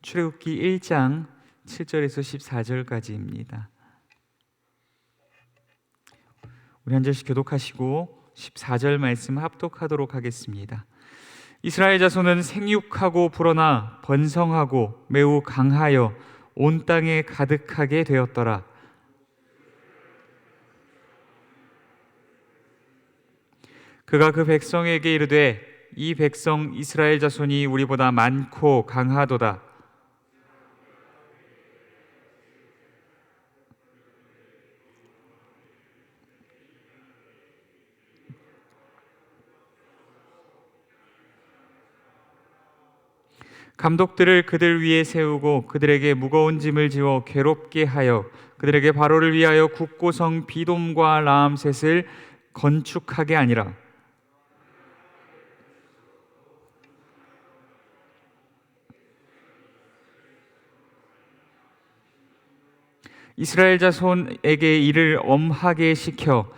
출애굽기 1장 7절에서 14절까지입니다. 우리 한 절씩 교독하시고 14절 말씀 합독하도록 하겠습니다. 이스라엘 자손은 생육하고 불어나 번성하고 매우 강하여 온 땅에 가득하게 되었더라. 그가 그 백성에게 이르되 이 백성 이스라엘 자손이 우리보다 많고 강하도다. 감독들을 그들 위에 세우고 그들에게 무거운 짐을 지워 괴롭게 하여 그들에게 바로를 위하여 국고성 비돔과 라암셋을 건축하게 아니라 이스라엘 자손에게 일을 엄하게 시켜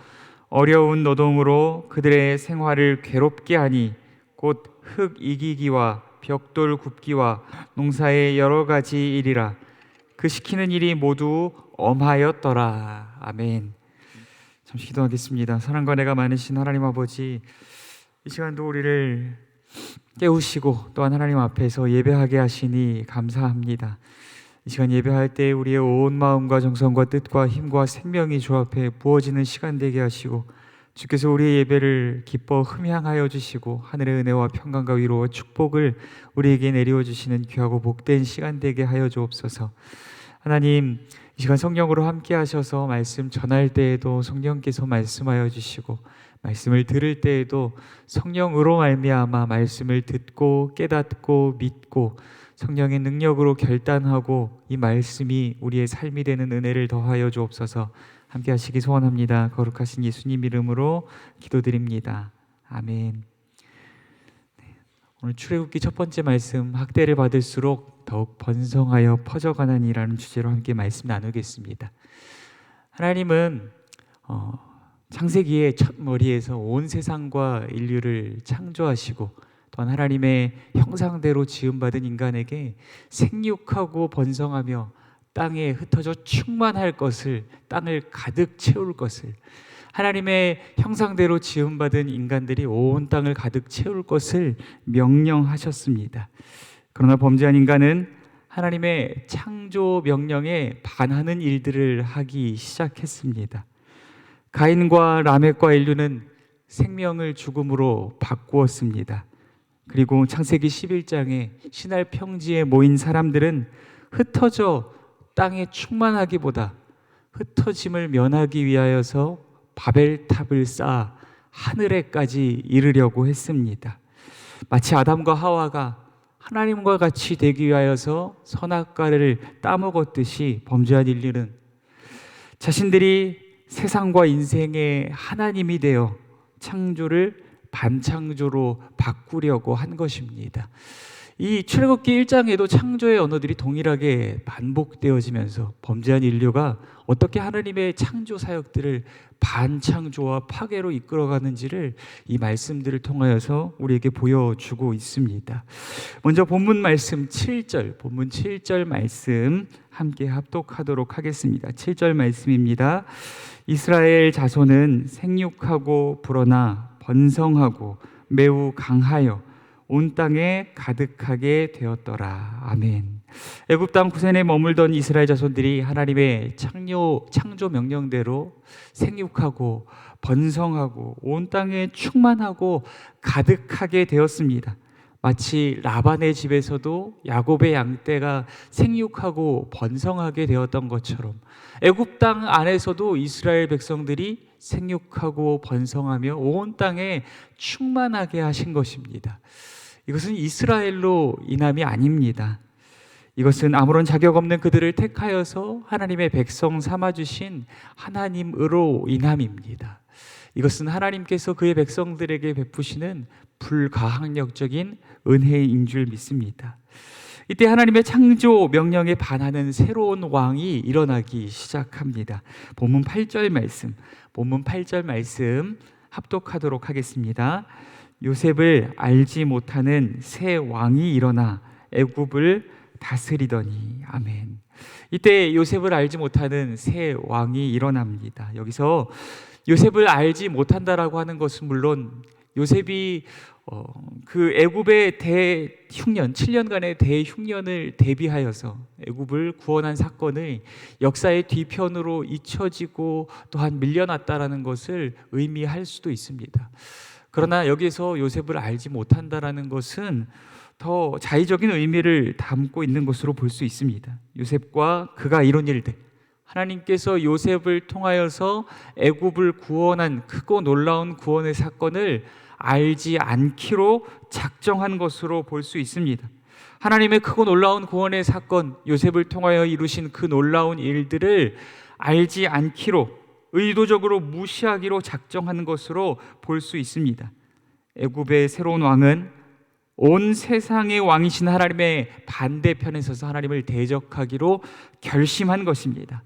어려운 노동으로 그들의 생활을 괴롭게 하니 곧 흙 이기기와 벽돌 굽기와 농사의 여러 가지 일이라. 그 시키는 일이 모두 엄하였더라. 아멘. 잠시 기도하겠습니다. 사랑과 은혜가 많으신 하나님 아버지, 이 시간도 우리를 깨우시고 또한 하나님 앞에서 예배하게 하시니 감사합니다. 이 시간 예배할 때 우리의 온 마음과 정성과 뜻과 힘과 생명이 주 앞에 부어지는 시간 되게 하시고, 주께서 우리의 예배를 기뻐 흠향하여 주시고 하늘의 은혜와 평강과 위로와 축복을 우리에게 내리워 주시는 귀하고 복된 시간 되게 하여 주옵소서. 하나님, 이 시간 성령으로 함께 하셔서 말씀 전할 때에도 성령께서 말씀하여 주시고, 말씀을 들을 때에도 성령으로 말미암아 말씀을 듣고 깨닫고 믿고 성령의 능력으로 결단하고 이 말씀이 우리의 삶이 되는 은혜를 더하여 주옵소서. 함께 하시기 소원합니다. 거룩하신 예수님 이름으로 기도드립니다. 아멘. 오늘 출애굽기 첫 번째 말씀, 학대를 받을수록 더욱 번성하여 퍼져가나니라는 주제로 함께 말씀 나누겠습니다. 하나님은 창세기의 첫 머리에서 온 세상과 인류를 창조하시고 또한 하나님의 형상대로 지음받은 인간에게 생육하고 번성하며 땅에 흩어져 충만할 것을, 땅을 가득 채울 것을, 하나님의 형상대로 지음받은 인간들이 온 땅을 가득 채울 것을 명령하셨습니다. 그러나 범죄한 인간은 하나님의 창조 명령에 반하는 일들을 하기 시작했습니다. 가인과 라멕과 인류는 생명을 죽음으로 바꾸었습니다. 그리고 창세기 11장에 시날 평지에 모인 사람들은 흩어져 땅에 충만하기보다 흩어짐을 면하기 위하여서 바벨탑을 쌓아 하늘에까지 이르려고 했습니다. 마치 아담과 하와가 하나님과 같이 되기 위하여서 선악과를 따먹었듯이 범죄한 인류는 자신들이 세상과 인생의 하나님이 되어 창조를 반창조로 바꾸려고 한 것입니다. 이 출애굽기 1장에도 창조의 언어들이 동일하게 반복되어지면서 범죄한 인류가 어떻게 하나님의 창조 사역들을 반창조와 파괴로 이끌어가는지를 이 말씀들을 통하여서 우리에게 보여주고 있습니다. 먼저 본문 말씀 7절, 본문 7절 말씀 함께 합독하도록 하겠습니다. 7절 말씀입니다. 이스라엘 자손은 생육하고 불어나 번성하고 매우 강하여 온 땅에 가득하게 되었더라. 아멘. 애굽 땅 고센에 머물던 이스라엘 자손들이 하나님의 창조 명령대로 생육하고 번성하고 온 땅에 충만하고 가득하게 되었습니다. 마치 라반의 집에서도 야곱의 양떼가 생육하고 번성하게 되었던 것처럼 애굽 땅 안에서도 이스라엘 백성들이 생육하고 번성하며 온 땅에 충만하게 하신 것입니다. 이것은 이스라엘로 인함이 아닙니다. 이것은 아무런 자격 없는 그들을 택하여서 하나님의 백성 삼아주신 하나님으로 인함입니다. 이것은 하나님께서 그의 백성들에게 베푸시는 불가항력적인 은혜인 줄 믿습니다. 이때 하나님의 창조 명령에 반하는 새로운 왕이 일어나기 시작합니다. 본문 8절 말씀 합독하도록 하겠습니다. 요셉을 알지 못하는 새 왕이 일어나 애굽을 다스리더니. 아멘. 이때 요셉을 알지 못하는 새 왕이 일어납니다. 여기서 요셉을 알지 못한다라고 하는 것은 물론 요셉이 그 애굽의 대흉년 7년간의 대흉년을 대비하여서 애굽을 구원한 사건을 역사의 뒤편으로 잊혀지고 또한 밀려났다라는 것을 의미할 수도 있습니다. 그러나 여기서 요셉을 알지 못한다라는 것은 더 자의적인 의미를 담고 있는 것으로 볼 수 있습니다. 요셉과 그가 이룬 일들, 하나님께서 요셉을 통하여서 애굽을 구원한 크고 놀라운 구원의 사건을 알지 않기로 작정한 것으로 볼 수 있습니다. 하나님의 크고 놀라운 구원의 사건, 요셉을 통하여 이루신 그 놀라운 일들을 알지 않기로, 의도적으로 무시하기로 작정한 것으로 볼 수 있습니다. 애굽의 새로운 왕은 온 세상의 왕이신 하나님의 반대편에 서서 하나님을 대적하기로 결심한 것입니다.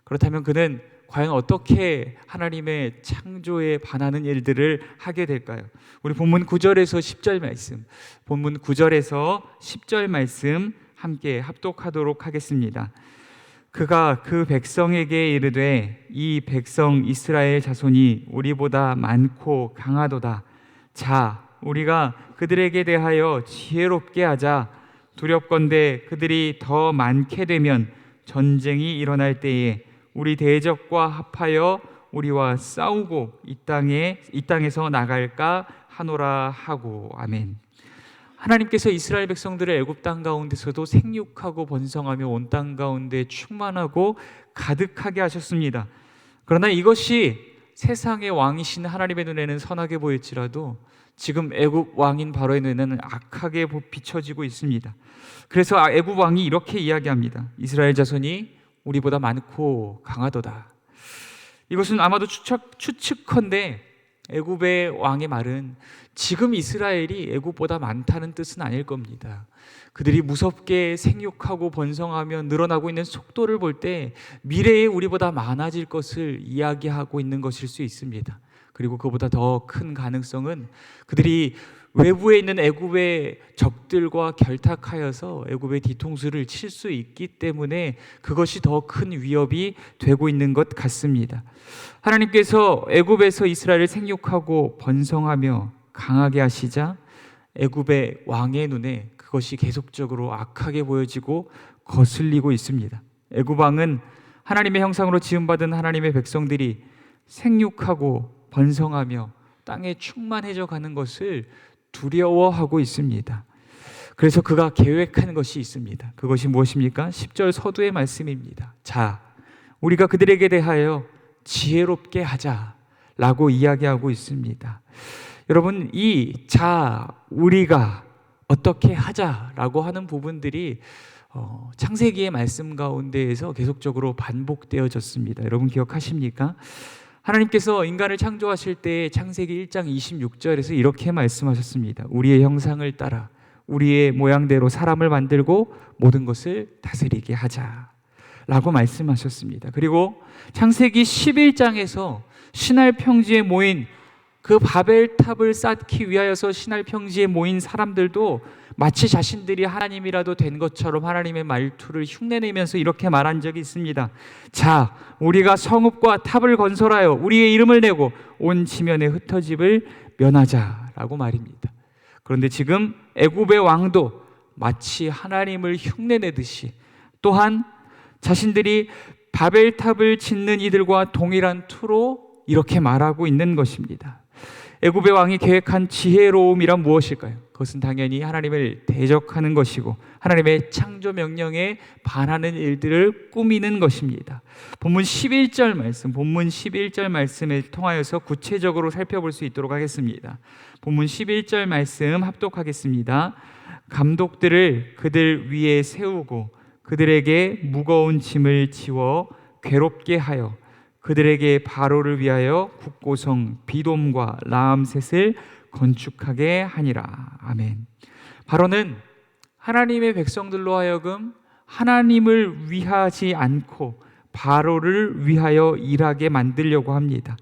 그렇다면 그는 과연 어떻게 하나님의 창조에 반하는 일들을 하게 될까요? 우리 본문 9절에서 10절 말씀, 본문 9절에서 10절 말씀 함께 합독하도록 하겠습니다. 그가 그 백성에게 이르되 이 백성 이스라엘 자손이 우리보다 많고 강하도다. 자, 우리가 그들에게 대하여 지혜롭게 하자. 두렵건대 그들이 더 많게 되면 전쟁이 일어날 때에 우리 대적과 합하여 우리와 싸우고 이 땅에서 나갈까 하노라 하고. 아멘. 하나님께서 이스라엘 백성들을 애굽 땅 가운데서도 생육하고 번성하며 온 땅 가운데 충만하고 가득하게 하셨습니다. 그러나 이것이 세상의 왕이신 하나님의 눈에는 선하게 보일지라도 지금 애굽 왕인 바로의 눈에는 악하게 비춰지고 있습니다. 그래서 애굽 왕이 이렇게 이야기합니다. 이스라엘 자손이 우리보다 많고 강하도다. 이것은 아마도 추측컨대 애굽의 왕의 말은 지금 이스라엘이 애굽보다 많다는 뜻은 아닐 겁니다. 그들이 무섭게 생육하고 번성하며 늘어나고 있는 속도를 볼 때 미래에 우리보다 많아질 것을 이야기하고 있는 것일 수 있습니다. 그리고 그보다 더 큰 가능성은 그들이 외부에 있는 애굽의 적들과 결탁하여서 애굽의 뒤통수를 칠 수 있기 때문에 그것이 더 큰 위협이 되고 있는 것 같습니다. 하나님께서 애굽에서 이스라엘을 생육하고 번성하며 강하게 하시자 애굽의 왕의 눈에 그것이 계속적으로 악하게 보여지고 거슬리고 있습니다. 애굽 왕은 하나님의 형상으로 지음받은 하나님의 백성들이 생육하고 번성하며 땅에 충만해져 가는 것을 두려워하고 있습니다. 그래서 그가 계획한 것이 있습니다. 그것이 무엇입니까? 10절 서두의 말씀입니다. 자, 우리가 그들에게 대하여 지혜롭게 하자라고 이야기하고 있습니다. 여러분, 이 자, 우리가 어떻게 하자라고 하는 부분들이 창세기의 말씀 가운데에서 계속적으로 반복되어졌습니다. 여러분 기억하십니까? 하나님께서 인간을 창조하실 때 창세기 1장 26절에서 이렇게 말씀하셨습니다. 우리의 형상을 따라 우리의 모양대로 사람을 만들고 모든 것을 다스리게 하자라고 말씀하셨습니다. 그리고 창세기 11장에서 신할 평지에 모인 그 바벨탑을 쌓기 위하여서 신할 평지에 모인 사람들도 마치 자신들이 하나님이라도 된 것처럼 하나님의 말투를 흉내내면서 이렇게 말한 적이 있습니다. 자, 우리가 성읍과 탑을 건설하여 우리의 이름을 내고 온 지면의 흩어짐을 면하자라고 말입니다. 그런데 지금 애굽의 왕도 마치 하나님을 흉내내듯이 또한 자신들이 바벨탑을 짓는 이들과 동일한 투로 이렇게 말하고 있는 것입니다. 애굽의 왕이 계획한 지혜로움이란 무엇일까요? 그것은 당연히 하나님을 대적하는 것이고 하나님의 창조 명령에 반하는 일들을 꾸미는 것입니다. 본문 11절 말씀을 통하여서 구체적으로 살펴볼 수 있도록 하겠습니다. 본문 11절 말씀 합독하겠습니다. 감독들을 그들 위에 세우고 그들에게 무거운 짐을 지워 괴롭게 하여 그들에게 바로를 위하여 국고성 비돔과 라암셋을 건축하게 하니라. 아멘. 바로는 하나님의 백성들로 하여금 하나님을 위하지 않고 바로를 위하여 일하게 만들려고 합니다.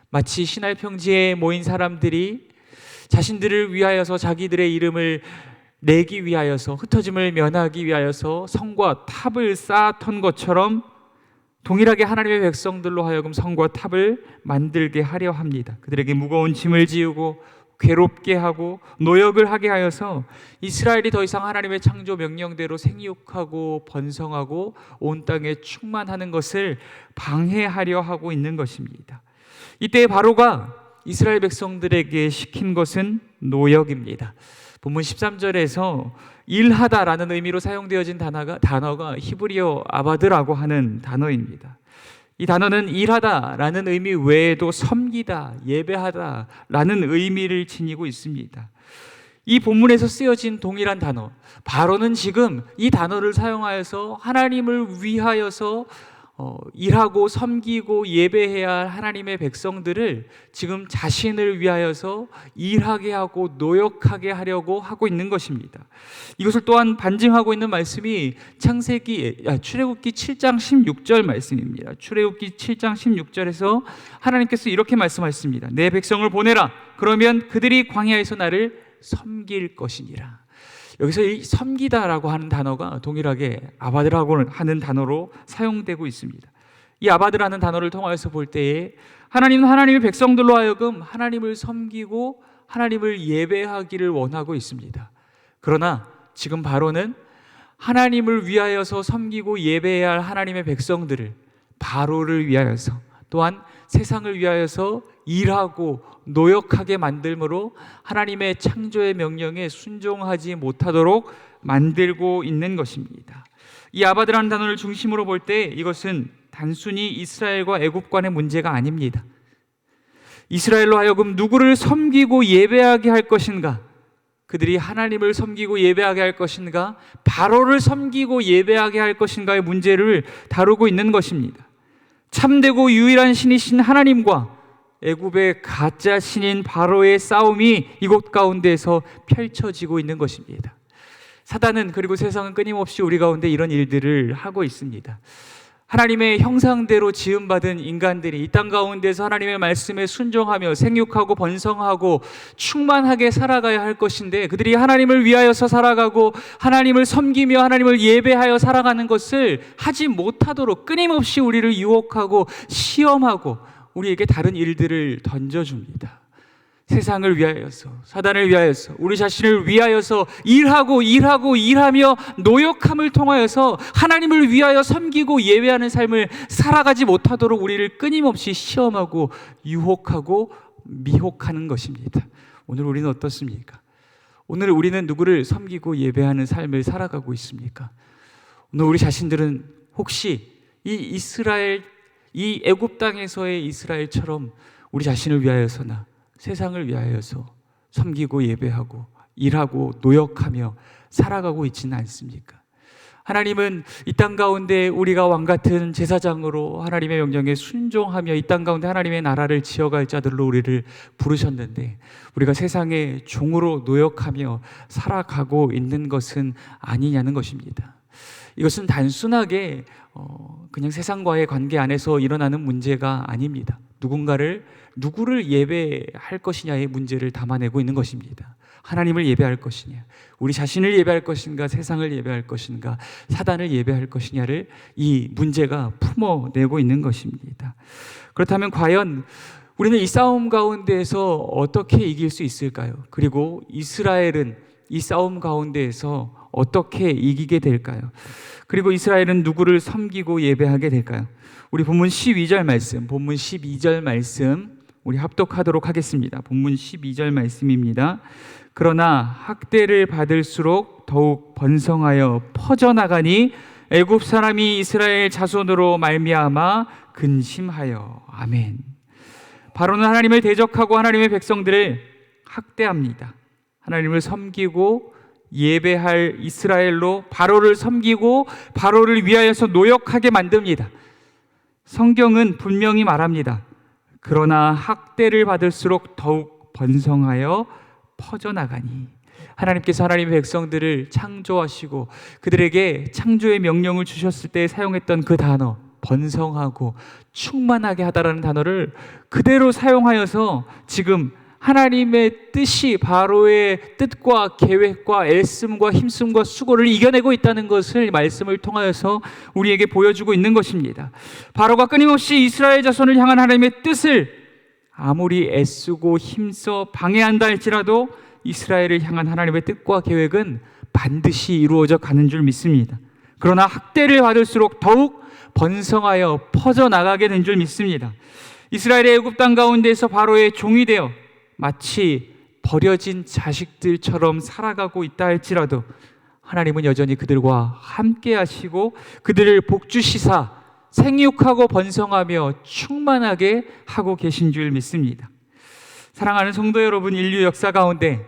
마치 신할 평지에 모인 사람들이 자신들을 위하여서 자기들의 이름을 내기 위하여서, 흩어짐을 면하기 위하여서 성과 탑을 쌓았던 것처럼 동일하게 하나님의 백성들로 하여금 성과 탑을 만들게 하려 합니다. 그들에게 무거운 짐을 지우고 괴롭게 하고 노역을 하게 하여서 이스라엘이 더 이상 하나님의 창조 명령대로 생육하고 번성하고 온 땅에 충만하는 것을 방해하려 하고 있는 것입니다. 이때 바로가 이스라엘 백성들에게 시킨 것은 노역입니다. 본문 13절에서 일하다라는 의미로 사용되어진 단어가 히브리어 아바드라고 하는 단어입니다. 이 단어는 일하다라는 의미 외에도 섬기다, 예배하다라는 의미를 지니고 있습니다. 이 본문에서 쓰여진 동일한 단어, 바로는 지금 이 단어를 사용하여서 하나님을 위하여서 일하고 섬기고 예배해야 할 하나님의 백성들을 지금 자신을 위하여서 일하게 하고 노역하게 하려고 하고 있는 것입니다. 이것을 또한 반증하고 있는 말씀이 출애굽기 7장 16절 말씀입니다. 출애굽기 7장 16절에서 하나님께서 이렇게 말씀하셨습니다. 내 백성을 보내라. 그러면 그들이 광야에서 나를 섬길 것이니라. 여기서 이 섬기다라고 하는 단어가 동일하게 아바드라고 하는 단어로 사용되고 있습니다. 이 아바드라는 단어를 통하여서 볼 때에 하나님은 하나님의 백성들로 하여금 하나님을 섬기고 하나님을 예배하기를 원하고 있습니다. 그러나 지금 바로는 하나님을 위하여서 섬기고 예배해야 할 하나님의 백성들을 바로를 위하여서 또한 세상을 위하여서 일하고 노역하게 만들므로 하나님의 창조의 명령에 순종하지 못하도록 만들고 있는 것입니다. 이 아바드라는 단어를 중심으로 볼 때 이것은 단순히 이스라엘과 애굽 간의 문제가 아닙니다. 이스라엘로 하여금 누구를 섬기고 예배하게 할 것인가? 그들이 하나님을 섬기고 예배하게 할 것인가? 바로를 섬기고 예배하게 할 것인가의 문제를 다루고 있는 것입니다. 참되고 유일한 신이신 하나님과 애굽의 가짜 신인 바로의 싸움이 이곳 가운데에서 펼쳐지고 있는 것입니다. 사단은 그리고 세상은 끊임없이 우리 가운데 이런 일들을 하고 있습니다. 하나님의 형상대로 지음받은 인간들이 이 땅 가운데서 하나님의 말씀에 순종하며 생육하고 번성하고 충만하게 살아가야 할 것인데 그들이 하나님을 위하여서 살아가고 하나님을 섬기며 하나님을 예배하여 살아가는 것을 하지 못하도록 끊임없이 우리를 유혹하고 시험하고 우리에게 다른 일들을 던져줍니다. 세상을 위하여서, 사단을 위하여서, 우리 자신을 위하여서 일하며 노역함을 통하여서 하나님을 위하여 섬기고 예배하는 삶을 살아가지 못하도록 우리를 끊임없이 시험하고 유혹하고 미혹하는 것입니다. 오늘 우리는 어떻습니까? 오늘 우리는 누구를 섬기고 예배하는 삶을 살아가고 있습니까? 오늘 우리 자신들은 혹시 이 애굽 땅에서의 이스라엘처럼 우리 자신을 위하여서나 세상을 위하여서 섬기고 예배하고 일하고 노역하며 살아가고 있지는 않습니까? 하나님은 이 땅 가운데 우리가 왕같은 제사장으로 하나님의 명령에 순종하며 이 땅 가운데 하나님의 나라를 지어갈 자들로 우리를 부르셨는데 우리가 세상의 종으로 노역하며 살아가고 있는 것은 아니냐는 것입니다. 이것은 단순하게 그냥 세상과의 관계 안에서 일어나는 문제가 아닙니다. 누구를 예배할 것이냐의 문제를 담아내고 있는 것입니다. 하나님을 예배할 것이냐, 우리 자신을 예배할 것인가, 세상을 예배할 것인가, 사단을 예배할 것이냐를 이 문제가 품어내고 있는 것입니다. 그렇다면 과연 우리는 이 싸움 가운데에서 어떻게 이길 수 있을까요? 그리고 이스라엘은 이 싸움 가운데에서 어떻게 이기게 될까요? 그리고 이스라엘은 누구를 섬기고 예배하게 될까요? 우리 본문 12절 말씀 우리 합독하도록 하겠습니다. 본문 12절 말씀입니다. 그러나 학대를 받을수록 더욱 번성하여 퍼져나가니 애굽 사람이 이스라엘 자손으로 말미암아 근심하여. 아멘. 바로는 하나님을 대적하고 하나님의 백성들을 학대합니다. 하나님을 섬기고 예배할 이스라엘로 바로를 섬기고 바로를 위하여서 노역하게 만듭니다. 성경은 분명히 말합니다. 그러나 학대를 받을수록 더욱 번성하여 퍼져나가니. 하나님께서 하나님의 백성들을 창조하시고 그들에게 창조의 명령을 주셨을 때 사용했던 그 단어, 번성하고 충만하게 하다라는 단어를 그대로 사용하여서 지금 하나님의 뜻이 바로의 뜻과 계획과 애씀과 힘씀과 수고를 이겨내고 있다는 것을 말씀을 통하여서 우리에게 보여주고 있는 것입니다. 바로가 끊임없이 이스라엘 자손을 향한 하나님의 뜻을 아무리 애쓰고 힘써 방해한다 할지라도 이스라엘을 향한 하나님의 뜻과 계획은 반드시 이루어져 가는 줄 믿습니다. 그러나 학대를 받을수록 더욱 번성하여 퍼져나가게 된 줄 믿습니다. 이스라엘의 애굽 땅 가운데에서 바로의 종이 되어 마치 버려진 자식들처럼 살아가고 있다 할지라도 하나님은 여전히 그들과 함께 하시고 그들을 복주시사 생육하고 번성하며 충만하게 하고 계신 줄 믿습니다. 사랑하는 성도 여러분, 인류 역사 가운데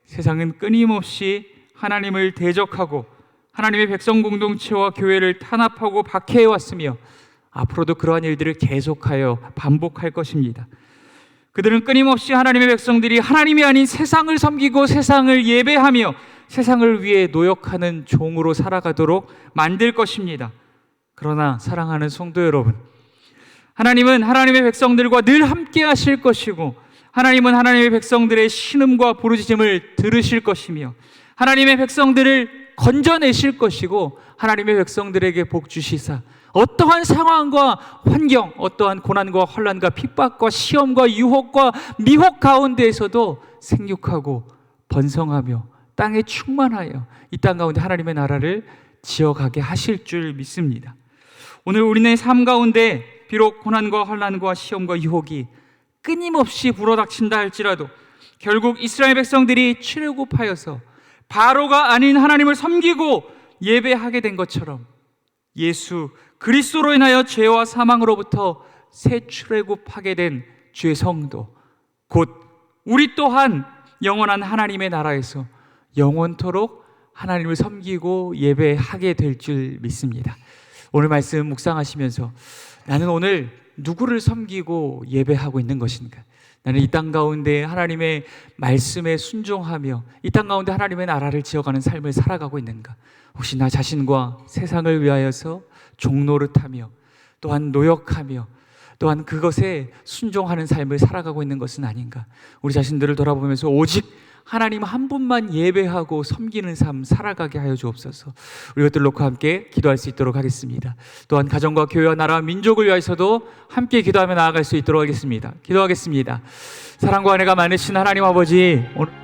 세상은 끊임없이 하나님을 대적하고 하나님의 백성 공동체와 교회를 탄압하고 박해해왔으며 앞으로도 그러한 일들을 계속하여 반복할 것입니다. 그들은 끊임없이 하나님의 백성들이 하나님이 아닌 세상을 섬기고 세상을 예배하며 세상을 위해 노역하는 종으로 살아가도록 만들 것입니다. 그러나 사랑하는 성도 여러분, 하나님은 하나님의 백성들과 늘 함께 하실 것이고 하나님은 하나님의 백성들의 신음과 부르짖음을 들으실 것이며 하나님의 백성들을 건져내실 것이고 하나님의 백성들에게 복 주시사 어떠한 상황과 환경, 어떠한 고난과 환난과 핍박과 시험과 유혹과 미혹 가운데에서도 생육하고 번성하며 땅에 충만하여 이 땅 가운데 하나님의 나라를 지어가게 하실 줄 믿습니다. 오늘 우리네 삶 가운데 비록 고난과 환난과 시험과 유혹이 끊임없이 불어닥친다 할지라도 결국 이스라엘 백성들이 출애굽하여서 바로가 아닌 하나님을 섬기고 예배하게 된 것처럼 예수 그리스도로 인하여 죄와 사망으로부터 새 출애굽하게 된 주의 성도, 곧 우리 또한 영원한 하나님의 나라에서 영원토록 하나님을 섬기고 예배하게 될 줄 믿습니다. 오늘 말씀 묵상하시면서 나는 오늘 누구를 섬기고 예배하고 있는 것인가? 나는 이 땅 가운데 하나님의 말씀에 순종하며 이 땅 가운데 하나님의 나라를 지어가는 삶을 살아가고 있는가? 혹시 나 자신과 세상을 위하여서 종노릇하며 또한 노역하며 또한 그것에 순종하는 삶을 살아가고 있는 것은 아닌가? 우리 자신들을 돌아보면서 오직 하나님 한 분만 예배하고 섬기는 삶 살아가게 하여 주옵소서. 우리 것들 놓고 함께 기도할 수 있도록 하겠습니다. 또한 가정과 교회와 나라 민족을 위해서도 함께 기도하며 나아갈 수 있도록 하겠습니다. 기도하겠습니다. 사랑과 은혜가 많으신 하나님 아버지, 오늘